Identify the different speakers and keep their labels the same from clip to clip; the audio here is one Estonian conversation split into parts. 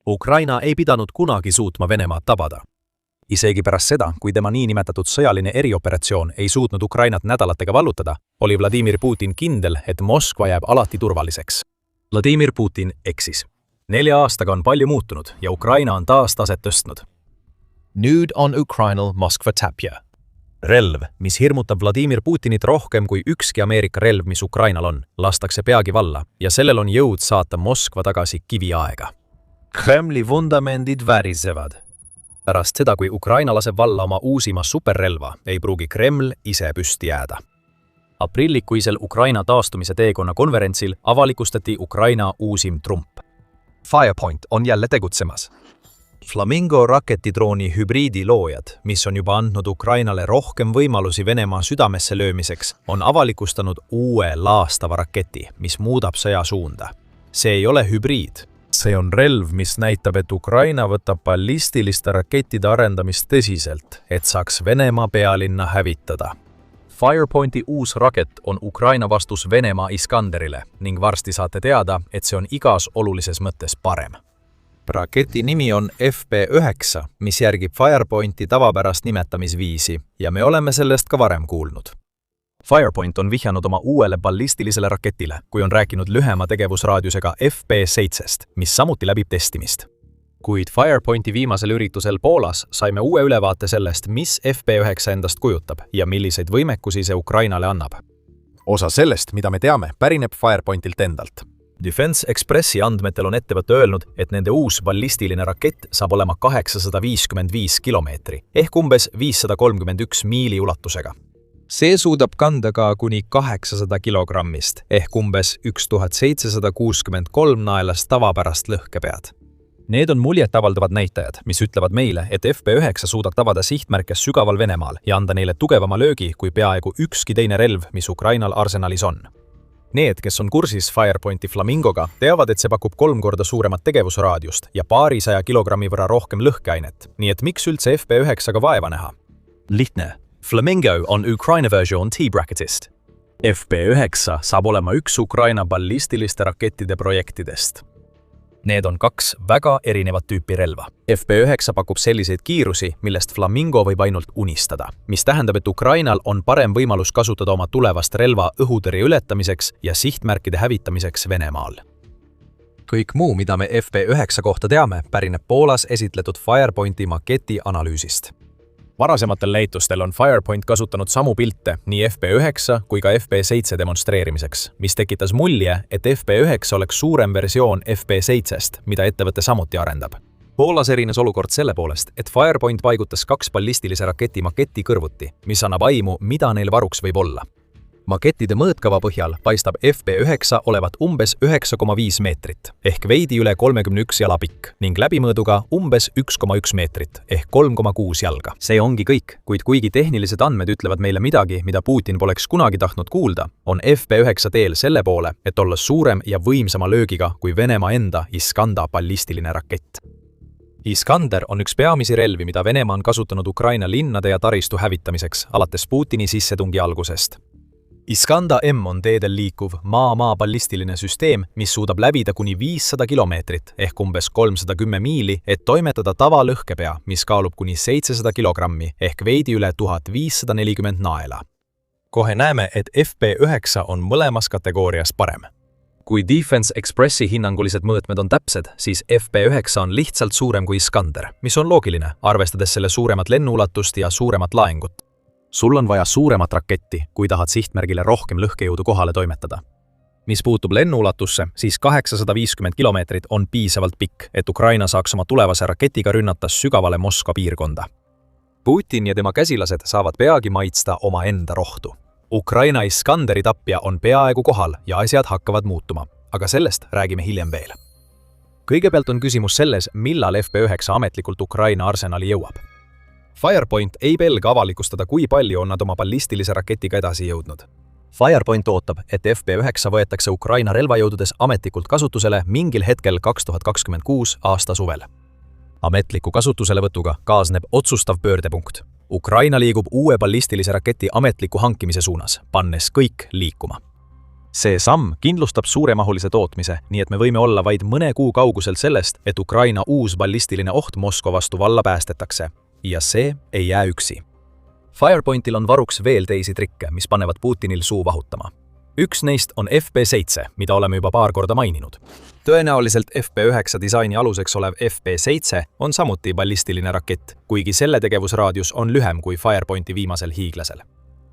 Speaker 1: Ukraina ei pidanud kunagi suutma Venemaad tabada. Isegi pärast seda, kui tema niinimetatud sõjaline erioperatsioon ei suutnud Ukrainat nädalatega vallutada, oli Vladimir Putin kindel, et Moskva jääb alati turvaliseks. Vladimir Putin eksis. 4 aastaga on palju muutunud ja Ukraina on taas taset tõstnud. Nüüd on Ukrainal Moskva tapja. Relv, mis hirmutab Vladimir Putinit rohkem kui ükski Ameerika relv, mis Ukrainal on, lastakse peagi valla ja sellel on jõud saata Moskva tagasi kiviaega. Kremli vundamendid värisevad. Pärast seda, kui Ukraina laseb valla oma uusima superrelva, ei pruugi Kreml ise püsti jääda. Aprillikuisel Ukraina taastumise teekonna konverentsil avalikustati Ukraina uusim trump. Firepoint on jälle tegutsemas. Flamingo raketidrooni hübriidi loojad, mis on juba andnud Ukrainale rohkem võimalusi Venemaa südamesse löömiseks, on avalikustanud uue laastava raketi, mis muudab sõja suunda. See ei ole hübriid. See on relv, mis näitab, et Ukraina võtab ballistiliste rakettide arendamist tõsiselt, et saaks Venemaa pealinna hävitada. Firepointi uus raket on Ukraina vastus Venemaa Iskanderile ning varsti saate teada, et see on igas olulises mõttes parem. Raketi nimi on FP9, mis järgib Firepointi tavapärast nimetamisviisi ja me oleme sellest ka varem kuulnud. Firepoint on vihjanud oma uuele ballistilisele raketile, kui on rääkinud lühema tegevusraadiusega FP7, mis samuti läbib testimist. Kuid Firepointi viimasel üritusel Poolas saime uue ülevaate sellest, mis FP9 endast kujutab ja milliseid võimekusi see Ukrainale annab. Osa sellest, mida me teame, pärineb Firepointilt endalt. Defense Expressi andmetel on ettevõte öelnud, et nende uus ballistiline rakett saab olema 855 kilomeetri ehk umbes 531 miili ulatusega. See suudab kanda ka kuni 800 kilogrammist ehk umbes 1763 naelast tavapärast lõhkepead. Need on muljetavaldavad näitajad, mis ütlevad meile, et FP9 suudab tabada sihtmärke sügaval Venemaal ja anda neile tugevama löögi kui peaaegu ükski teine relv, mis Ukrainal arsenalis on. Need, kes on kursis Firepointi Flamingoga, teavad, et see pakub 3 korda suuremat tegevusraadiust ja paarisaja kilogrammi võrra rohkem lõhkeainet, nii et miks üldse FP9-ga vaeva näha? Lihtne. Flamingo on Ukraina versioon T-bracketist. FP9 saab olema üks Ukraina ballistiliste rakettide projektidest. Need on 2 väga erinevat tüüpi relva. FP9 pakub selliseid kiirusi, millest Flamingo võib ainult unistada, mis tähendab, et Ukrainal on parem võimalus kasutada oma tulevast relva õhutõrje ületamiseks ja sihtmärkide hävitamiseks Venemaal. Kõik muu, mida me FP9 kohta teame, pärineb Poolas esitletud Firepointi maketi analüüsist. Varasematel näitustel on Firepoint kasutanud samu pilte nii FP9 kui ka FP7 demonstreerimiseks, mis tekitas mulje, et FP9 oleks suurem versioon FP7-st, mida ettevõte samuti arendab. Poolas erines olukord selle poolest, et Firepoint paigutas 2 ballistilise raketi maketi kõrvuti, mis annab aimu, mida neil varuks võib olla. Makettide mõõtkava põhjal paistab FP9 olevat umbes 9,5 meetrit ehk veidi üle 31 jala pikk ning läbimõõduga umbes 1,1 meetrit ehk 3,6 jalga. See ongi kõik, kuid kuigi tehnilised andmed ütlevad meile midagi, mida Putin poleks kunagi tahtnud kuulda, on FP9 teel selle poole, et olla suurem ja võimsama löögiga kui Venemaa enda Iskanda ballistiline rakett. Iskander on üks peamisi relvi, mida Venemaa on kasutanud Ukraina linnade ja taristu hävitamiseks alates Putini sissetungi algusest. Iskanda M on teedel liikuv maa-maa ballistiline süsteem, mis suudab läbida kuni 500 kilomeetrit ehk umbes 310 miili, et toimetada tavalõhkepea, mis kaalub kuni 700 kilogrammi ehk veidi üle 1540 naela. Kohe näeme, et FP9 on mõlemas kategoorias parem. Kui Defense Expressi hinnangulised mõõtmed on täpsed, siis FP9 on lihtsalt suurem kui Iskander, mis on loogiline, arvestades selle suuremat lennuulatust ja suuremat laengut. Sul on vaja suuremat raketti, kui tahad sihtmärgile rohkem lõhkejõudu kohale toimetada. Mis puutub lennuulatusse, siis 850 kilomeetrit on piisavalt pikk, et Ukraina saaks oma tulevase raketiga rünnata sügavale Moskva piirkonda. Putin ja tema käsilased saavad peagi maitsta oma enda rohtu. Ukraina Iskanderi tapja on peaaegu kohal ja asjad hakkavad muutuma, aga sellest räägime hiljem veel. Kõigepealt on küsimus selles, millal FP9 ametlikult Ukraina arsenali jõuab. Firepoint ei pelga avalikustada, kui palju on nad oma ballistilise raketiga edasi jõudnud. Firepoint ootab, et FP9 võetakse Ukraina relvajõududes ametlikult kasutusele mingil hetkel 2026 aasta suvel. Ametliku kasutuselevõtuga kaasneb otsustav pöördepunkt. Ukraina liigub uue ballistilise raketi ametliku hankimise suunas, pannes kõik liikuma. See samm kindlustab suuremahulise tootmise, nii et me võime olla vaid mõne kuu kaugusel sellest, et Ukraina uus ballistiline oht Moskva vastu valla päästetakse. Ja see ei jää üksi. Firepointil on varuks veel teisi trikke, mis panevad Putinil suu vahutama. Üks neist on FP7, mida oleme juba paar korda maininud. Tõenäoliselt FP9 disaini aluseks olev FP7 on samuti ballistiline rakett, kuigi selle tegevusraadius on lühem kui Firepointi viimasel hiiglasel.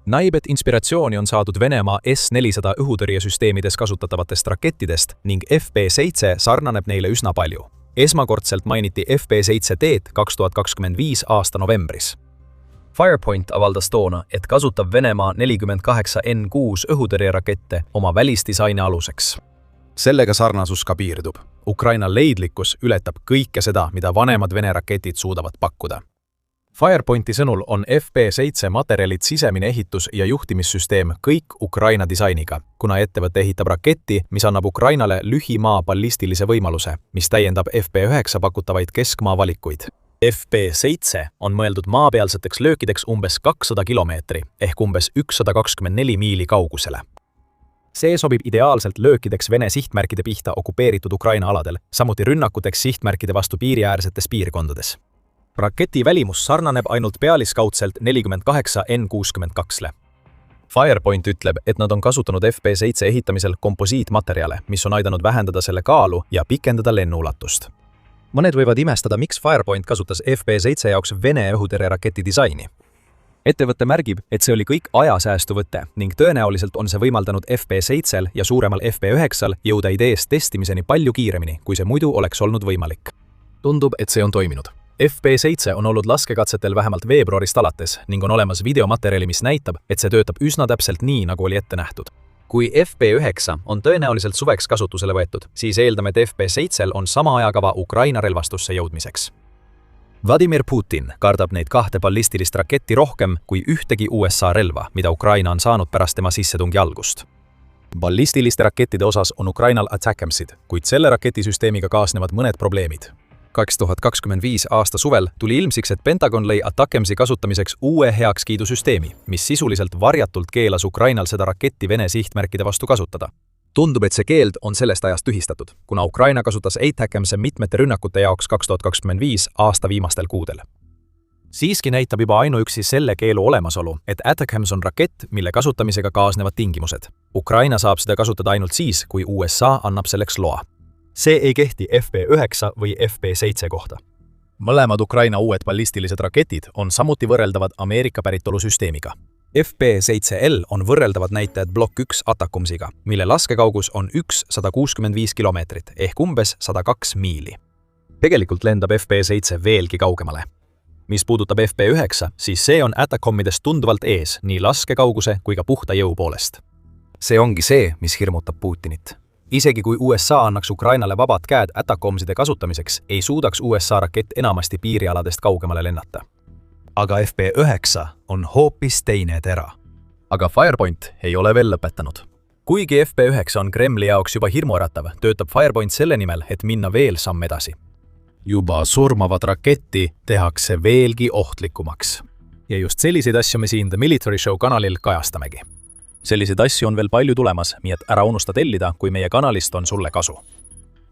Speaker 1: Näib, et inspiratsiooni on saadud Venemaa S-400 õhutõrjesüsteemides kasutatavatest rakettidest ning FP7 sarnaneb neile üsna palju. Esmakordselt mainiti FP7D 2025 aasta novembris. Firepoint avaldas toona, et kasutab Venemaa 48N6 õhutõrjerakette oma välisdisaini aluseks. Sellega sarnasus ka piirdub. Ukraina leidlikkus ületab kõike seda, mida vanemad Vene raketid suudavad pakkuda. Firepointi sõnul on FP7 materjalid sisemine ehitus- ja juhtimissüsteem kõik Ukraina disainiga, kuna ettevõte ehitab raketti, mis annab Ukrainale lühimaa ballistilise võimaluse, mis täiendab FP9 pakutavaid keskmaa valikuid. FP7 on mõeldud maapealseteks löökideks umbes 200 kilomeetri ehk umbes 124 miili kaugusele. See sobib ideaalselt löökideks Vene sihtmärkide pihta okupeeritud Ukraina aladel, samuti rünnakuteks sihtmärkide vastu piiriäärsetes piirkondades. Raketi välimus sarnaneb ainult pealiskaudselt 48N62-le. Firepoint ütleb, et nad on kasutanud FP7 ehitamisel komposiitmaterjale, mis on aidanud vähendada selle kaalu ja pikendada lennuulatust. Mõned võivad imestada, miks Firepoint kasutas FP7 jaoks Vene õhutõrjeraketi disaini. Ettevõte märgib, et see oli kõik ajasäästuvõte ning tõenäoliselt on see võimaldanud FP7 ja suuremal FP9 jõuda ideest testimiseni palju kiiremini, kui see muidu oleks olnud võimalik. Tundub, et see on toiminud. FP7 on olnud laskekatsetel vähemalt veebruarist alates ning on olemas videomaterjali, mis näitab, et see töötab üsna täpselt nii, nagu oli ette nähtud. Kui FP9 on tõenäoliselt suveks kasutusele võetud, siis eeldame, et FP7 on sama ajakava Ukraina relvastusse jõudmiseks. Vladimir Putin kardab neid kahte ballistilist raketti rohkem kui ühtegi USA relva, mida Ukraina on saanud pärast tema sissetungi algust. Ballistiliste rakettide osas on Ukrainal ATACMSid, kuid selle raketisüsteemiga kaasnevad mõned probleemid. 2025 aasta suvel tuli ilmsiks, et Pentagon lõi ATACMSi kasutamiseks uue heakskiidusüsteemi, mis sisuliselt varjatult keelas Ukrainal seda raketti Vene sihtmärkide vastu kasutada. Tundub, et see keeld on sellest ajast tühistatud, kuna Ukraina kasutas ATACMSe mitmete rünnakute jaoks 2025 aasta viimastel kuudel. Siiski näitab juba ainuüksi selle keelu olemasolu, et ATACMS on rakett, mille kasutamisega kaasnevad tingimused. Ukraina saab seda kasutada ainult siis, kui USA annab selleks loa. See ei kehti FP9 või FP7 kohta. Mõlemad Ukraina uued ballistilised raketid on samuti võrreldavad Ameerika päritolu süsteemiga. FP7L on võrreldavad näitajad Block 1 ATACMSiga, mille laskekaugus on 165 kilomeetrit ehk umbes 102 miili. Tegelikult lendab FP7 veelgi kaugemale. Mis puudutab FP9, siis see on ATACMSidest tunduvalt ees nii laskekauguse kui ka puhta jõu poolest. See ongi see, mis hirmutab Putinit. Isegi kui USA annaks Ukrainale vabad käed ATACMSide kasutamiseks, ei suudaks USA rakett enamasti piirialadest kaugemale lennata. Aga FP9 on hoopis teine tera. Aga Firepoint ei ole veel lõpetanud. Kuigi FP9 on Kremli jaoks juba hirmuäratav, töötab Firepoint selle nimel, et minna veel samm edasi. Juba surmavat raketti tehakse veelgi ohtlikumaks. Ja just selliseid asju me siin The Military Show kanalil kajastamegi. Selliseid asju on veel palju tulemas, nii et ära unusta tellida, kui meie kanalist on sulle kasu.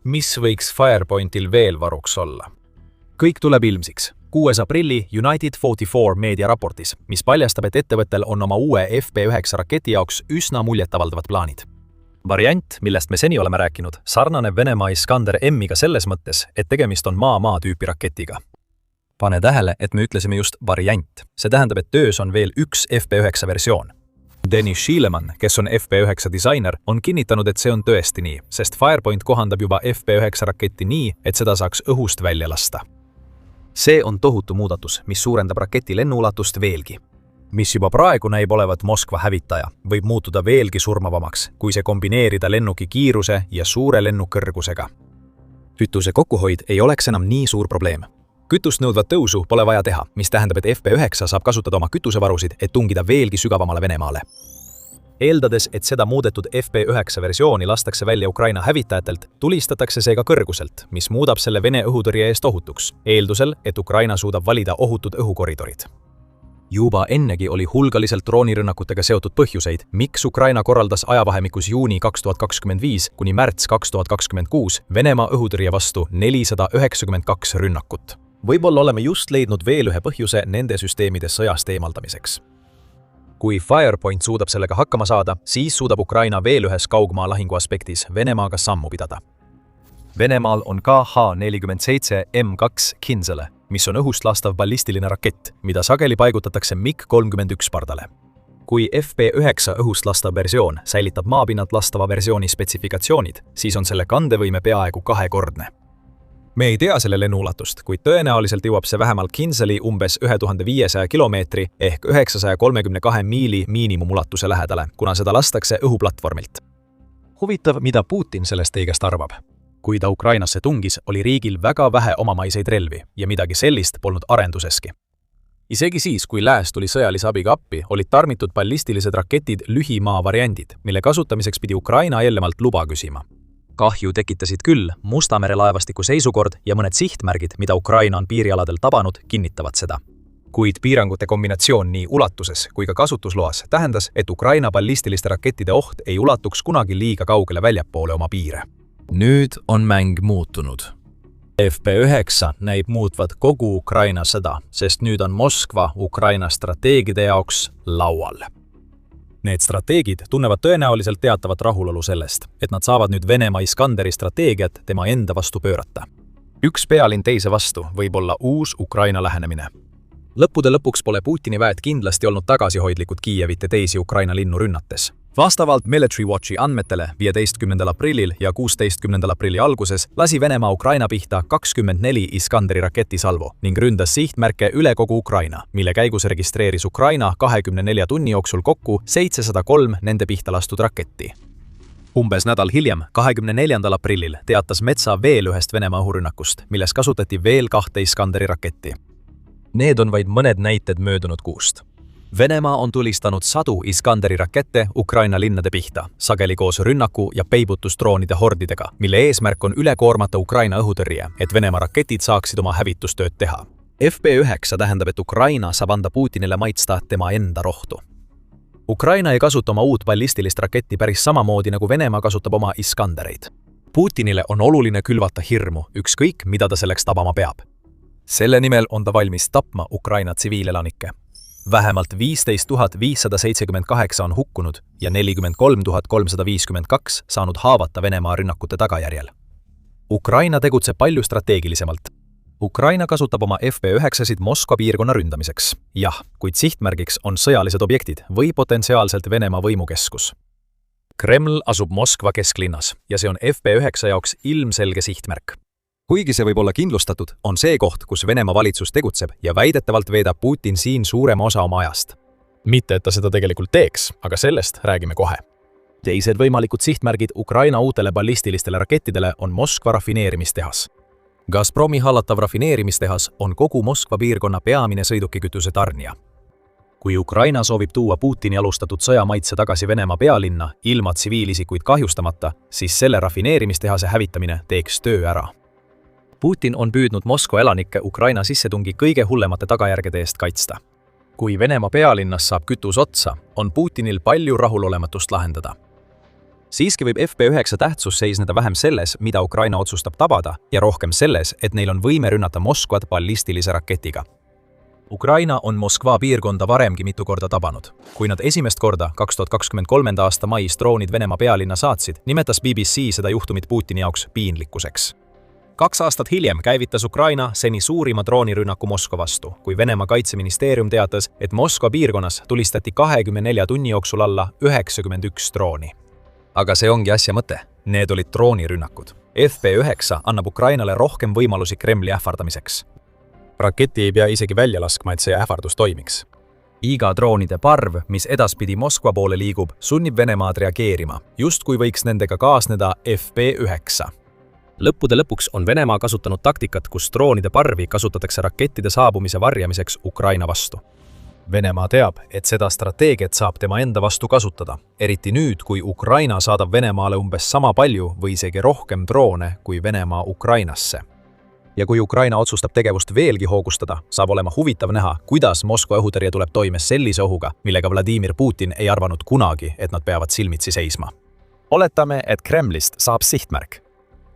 Speaker 1: Mis võiks Firepointil veel varuks olla? Kõik tuleb ilmsiks. 6. aprilli United 44 meedia raportis, mis paljastab, et ettevõttel on oma uue FP9 raketi jaoks üsna muljetavaldavad plaanid. Variant, millest me seni oleme rääkinud, sarnaneb Venemaa Iskander M-iga selles mõttes, et tegemist on maa-maa tüüpi raketiga. Pane tähele, et me ütlesime just variant. See tähendab, et töös on veel üks FP9 versioon. Dennis Schielemann, kes on FP9 disainer, on kinnitanud, et see on tõesti nii, sest Firepoint kohandab juba FP9 raketti nii, et seda saaks õhust välja lasta. See on tohutu muudatus, mis suurendab raketi lennuulatust veelgi. Mis juba praegu näib olevat Moskva hävitaja, võib muutuda veelgi surmavamaks, kui see kombineerida lennuki kiiruse ja suure lennukõrgusega. Kütuse kokkuhoid ei oleks enam nii suur probleem. Kütust nõudvat tõusu pole vaja teha, mis tähendab, et FP9 saab kasutada oma kütusevarusid, et tungida veelgi sügavamale Venemaale. Eeldades, et seda muudetud FP9 versiooni lastakse välja Ukraina hävitajatelt, tulistatakse see ka kõrguselt, mis muudab selle Vene õhutõrje eest ohutuks, eeldusel, et Ukraina suudab valida ohutud õhukoridorid. Juba ennegi oli hulgaliselt droonirünnakutega seotud põhjuseid, miks Ukraina korraldas ajavahemikus juuni 2025 kuni märts 2026 Venemaa õhutõrje vastu 492 rünnakut. Võib-olla oleme just leidnud veel ühe põhjuse nende süsteemide sõjast eemaldamiseks. Kui Firepoint suudab sellega hakkama saada, siis suudab Ukraina veel ühes kaugmaa lahingu aspektis Venemaaga sammu pidada. Venemaal on KH-47 M2 Kinzele, mis on õhust lastav ballistiline rakett, mida sageli paigutatakse MiG-31 pardale. Kui FP9 õhust lastav versioon säilitab maapinnalt lastava versiooni spetsifikatsioonid, siis on selle kandevõime peaaegu kahekordne. Me ei tea selle lennuulatust, kuid tõenäoliselt jõuab see vähemalt Kinzeli umbes 1500 kilomeetri ehk 932 miili miinimumulatuse lähedale, kuna seda lastakse õhuplatvormilt. Huvitav, mida Putin sellest kõigest arvab. Kui ta Ukrainasse tungis, oli riigil väga vähe omamaiseid relvi ja midagi sellist polnud arenduseski. Isegi siis, kui lääs tuli sõjalise abiga appi, olid tarmitud ballistilised raketid lühimaa variandid, mille kasutamiseks pidi Ukraina eelnevalt luba küsima. Kahju tekitasid küll Musta mere laevastiku seisukord ja mõned sihtmärgid, mida Ukraina on piirialadel tabanud, kinnitavad seda. Kuid piirangute kombinatsioon nii ulatuses kui ka kasutusloas tähendas, et Ukraina ballistiliste rakettide oht ei ulatuks kunagi liiga kaugele väljapoole oma piire. Nüüd on mäng muutunud. FP9 näib muutvat kogu Ukraina sõda, sest nüüd on Moskva Ukraina strateegide jaoks laual. Need strateegid tunnevad tõenäoliselt teatavat rahulolu sellest, et nad saavad nüüd Venemaa Iskanderi strateegiat tema enda vastu pöörata. Üks pealinn teise vastu võib olla uus Ukraina lähenemine. Lõppude lõpuks pole Putini väed kindlasti olnud tagasihoidlikud Kiievit ja teisi Ukraina linnu rünnates. Vastavalt Military Watchi andmetele 15. aprillil ja 16. aprilli alguses lasi Venemaa Ukraina pihta 24 Iskanderi raketisalvu ning ründas sihtmärke üle kogu Ukraina, mille käigus registreeris Ukraina 24 tunni jooksul kokku 703 nende pihta lastud raketti. Umbes nädal hiljem, 24. aprillil, teatas Metsa veel ühest Venemaa õhurünnakust, milles kasutati veel 2 Iskanderi raketti. Need on vaid mõned näited möödunud kuust. Venemaa on tulistanud 100 Iskanderi rakette Ukraina linnade pihta, sageli koos rünnaku- ja peibutusdroonide hordidega, mille eesmärk on üle koormata Ukraina õhutõrje, et Venemaa raketid saaksid oma hävitustööd teha. FP9 tähendab, et Ukraina saab anda Putinile maitsta tema enda rohtu. Ukraina ei kasuta oma uut ballistilist raketti päris samamoodi, nagu Venemaa kasutab oma Iskandereid. Putinile on oluline külvata hirmu, ükskõik mida ta selleks tabama peab. Selle nimel on ta valmis tapma Ukraina tsiviilelanikke. Vähemalt 15 578 on hukkunud ja 43 352 saanud haavata Venemaa rünnakute tagajärjel. Ukraina tegutseb palju strateegilisemalt. Ukraina kasutab oma FP9-sid Moskva piirkonna ründamiseks. Jah, kuid sihtmärgiks on sõjalised objektid või potentsiaalselt Venemaa võimukeskus. Kreml asub Moskva kesklinnas ja see on FP9 jaoks ilmselge sihtmärk. Kuigi see võib olla kindlustatud, on see koht, kus Venemaa valitsus tegutseb ja väidetavalt veedab Putin siin suurema osa oma ajast. Mitte, et ta seda tegelikult teeks, aga sellest räägime kohe. Teised võimalikud sihtmärgid Ukraina uutele ballistilistele rakettidele on Moskva rafineerimistehas. Gazpromi hallatav rafineerimistehas on kogu Moskva piirkonna peamine sõidukikütuse tarnija. Kui Ukraina soovib tuua Putini alustatud sõjamaitse tagasi Venemaa pealinna ilma tsiviilisikuid kahjustamata, siis selle rafineerimistehase hävitamine teeks töö ära. Putin on püüdnud Moskva elanikke Ukraina sissetungi kõige hullemate tagajärgede eest kaitsta. Kui Venemaa pealinnas saab kütus otsa, on Putinil palju rahulolematust lahendada. Siiski võib FP9 tähtsus seisneda vähem selles, mida Ukraina otsustab tabada, ja rohkem selles, et neil on võime rünnata Moskvat ballistilise raketiga. Ukraina on Moskva piirkonda varemgi mitu korda tabanud. Kui nad esimest korda 2023. aasta mais droonid Venemaa pealinna saatsid, nimetas BBC seda juhtumit Putini jaoks piinlikkuseks. 2 aastat hiljem käivitas Ukraina seni suurima droonirünnaku Moskva vastu, kui Venemaa kaitseministeerium teatas, et Moskva piirkonnas tulistati 24 tunni jooksul alla 91 drooni. Aga see ongi asja mõte. Need olid droonirünnakud. FP9 annab Ukrainale rohkem võimalusi Kremli ähvardamiseks. Raketi ei pea isegi välja laskma, et see ähvardus toimiks. Iga droonide parv, mis edaspidi Moskva poole liigub, sunnib Venemaad reageerima, justkui võiks nendega kaasneda FP9. Lõppude lõpuks on Venemaa kasutanud taktikat, kus droonide parvi kasutatakse rakettide saabumise varjamiseks Ukraina vastu. Venemaa teab, et seda strateegiat saab tema enda vastu kasutada, eriti nüüd, kui Ukraina saadab Venemaale umbes sama palju või isegi rohkem droone kui Venemaa Ukrainasse. Ja kui Ukraina otsustab tegevust veelgi hoogustada, saab olema huvitav näha, kuidas Moskva õhutõrje tuleb toime sellise ohuga, millega Vladimir Putin ei arvanud kunagi, et nad peavad silmitsi seisma. Oletame, et Kremlist saab sihtmärk.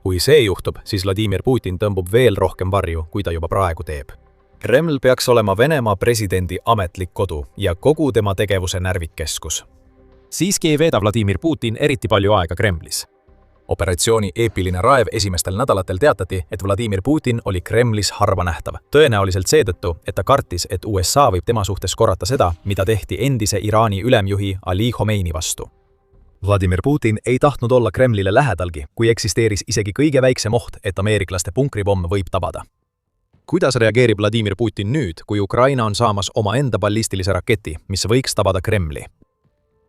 Speaker 1: Kui see juhtub, siis Vladimir Putin tõmbub veel rohkem varju, kui ta juba praegu teeb. Kreml peaks olema Venemaa presidendi ametlik kodu ja kogu tema tegevuse närvikkeskus. Siiski ei veeda Vladimir Putin eriti palju aega Kremlis. Operatsiooni eepiline raev esimestel nädalatel teatati, et Vladimir Putin oli Kremlis harva nähtav. Tõenäoliselt seetõttu, et ta kartis, et USA võib tema suhtes korrata seda, mida tehti endise Iraani ülemjuhi Ali Khomeini vastu. Vladimir Putin ei tahtnud olla Kremlile lähedalgi, kui eksisteeris isegi kõige väiksem oht, et ameeriklaste punkripomm võib tabada. Kuidas reageerib Vladimir Putin nüüd, kui Ukraina on saamas omaenda ballistilise raketi, mis võiks tabada Kremli?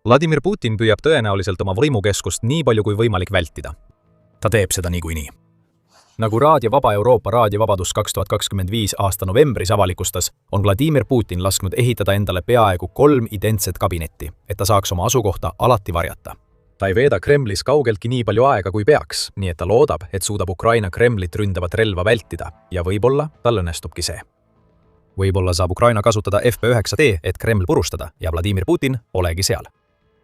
Speaker 1: Vladimir Putin püüab tõenäoliselt oma võimukeskust nii palju kui võimalik vältida. Ta teeb seda niikuinii. Nagu Raadio Vaba Euroopa Raadiovabadus 2025 aasta novembris avalikustas, on Vladimir Putin lasknud ehitada endale peaaegu 3 identset kabinetti, et ta saaks oma asukohta alati varjata. Ta ei veeda Kremlis kaugeltki nii palju aega kui peaks, nii et ta loodab, et suudab Ukraina Kremlit ründavat relva vältida ja võib-olla tal õnnestubki see. Võib-olla saab Ukraina kasutada FP9D, et Kreml purustada ja Vladimir Putin olegi seal.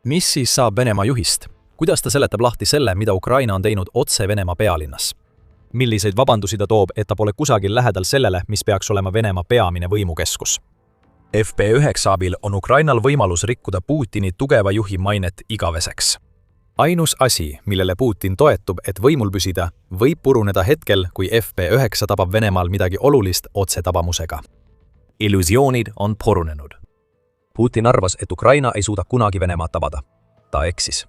Speaker 1: Mis siis saab Venemaa juhist? Kuidas ta seletab lahti selle, mida Ukraina on teinud otse Venemaa pealinnas? Milliseid vabandusi ta toob, et ta pole kusagil lähedal sellele, mis peaks olema Venemaa peamine võimukeskus? FP9 abil on Ukrainal võimalus rikkuda Putini tugeva juhi mainet igaveseks. Ainus asi, millele Putin toetub, et võimul püsida, võib puruneda hetkel, kui FP9 tabab Venemaal midagi olulist otsetabamusega. Illusioonid on purunenud. Putin arvas, et Ukraina ei suuda kunagi Venemaad tabada. Ta eksis.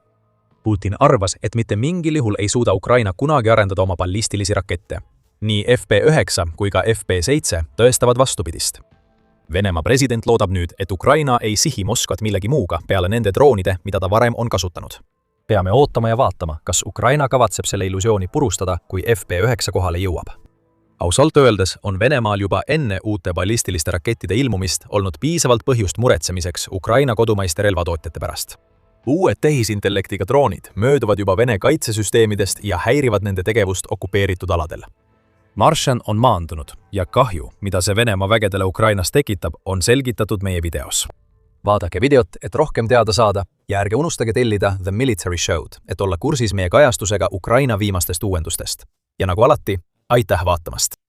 Speaker 1: Putin arvas, et mitte mingil juhul ei suuda Ukraina kunagi arendada oma ballistilisi rakette. Nii FP9 kui ka FP7 tõestavad vastupidist. Venemaa president loodab nüüd, et Ukraina ei sihi Moskvat millegi muuga peale nende droonide, mida ta varem on kasutanud. Peame ootama ja vaatama, kas Ukraina kavatseb selle illusiooni purustada, kui FP9 kohale jõuab. Ausalt öeldes on Venemaal juba enne uute ballistiliste rakettide ilmumist olnud piisavalt põhjust muretsemiseks Ukraina kodumaiste relvatootjate pärast. Uued tehisintellektiga droonid mööduvad juba Vene kaitsesüsteemidest ja häirivad nende tegevust okupeeritud aladel. Martian on maandunud ja kahju, mida see Venemaa vägedele Ukrainas tekitab, on selgitatud meie videos. Vaadake videot, et rohkem teada saada ja ärge unustage tellida The Military Show'd, et olla kursis meie kajastusega Ukraina viimastest uuendustest. Ja nagu alati, aitäh vaatamast!